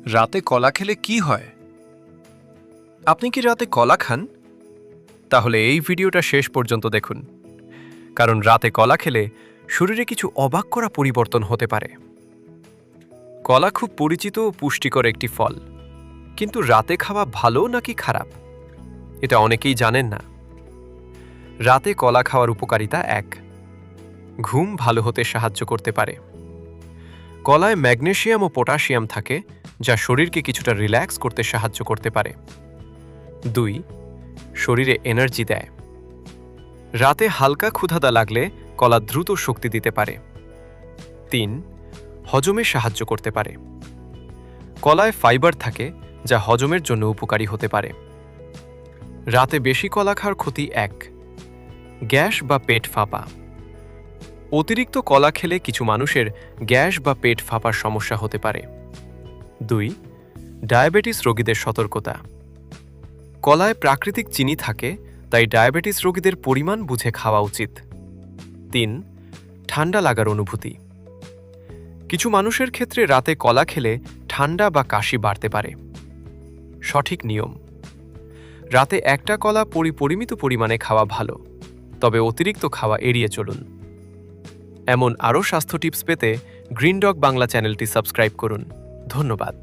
রাতে কলা খেলে কি হয়? আপনি কি রাতে কলা খান? তাহলে এই ভিডিওটা শেষ পর্যন্ত দেখুন, কারণ রাতে কলা খেলে শরীরে কিছু অবাক করা পরিবর্তন হতে পারে। কলা খুব পরিচিত ও পুষ্টিকর একটি ফল, কিন্তু রাতে খাওয়া ভালো নাকি খারাপ এটা অনেকেই জানেন না। রাতে কলা খাওয়ার উপকারিতা 1, ঘুম ভালো হতে সাহায্য করতে পারে। কলায় ম্যাগনেসিয়াম ও পটাশিয়াম থাকে, যা শরীরকে কিছুটা রিল্যাক্স করতে সাহায্য করতে পারে। 2, শরীরে এনার্জি দেয়। রাতে হালকা ক্ষুধাদা লাগলে কলা দ্রুত শক্তি দিতে পারে। 3, হজমে সাহায্য করতে পারে। কলায় ফাইবার থাকে, যা হজমের জন্য উপকারী হতে পারে। রাতে বেশি কলা খাওয়ার ক্ষতি 1, গ্যাস বা পেট ফাঁপা। অতিরিক্ত কলা খেলে কিছু মানুষের গ্যাস বা পেট ফাঁপার সমস্যা হতে পারে। 2, ডায়াবেটিস রোগীদের সতর্কতা। কলায় প্রাকৃতিক চিনি থাকে, তাই ডায়াবেটিস রোগীদের পরিমাণ বুঝে খাওয়া উচিত। 3, ঠান্ডা লাগার অনুভূতি। কিছু মানুষের ক্ষেত্রে রাতে কলা খেলে ঠান্ডা বা কাশি বাড়তে পারে। সঠিক নিয়ম: রাতে একটা কলা পরিমিত পরিমাণে খাওয়া ভালো, তবে অতিরিক্ত খাওয়া এড়িয়ে চলুন। এমন আরও স্বাস্থ্য টিপস পেতে গ্রিন ডগ বাংলা চ্যানেলটি সাবস্ক্রাইব করুন। ধন্যবাদ।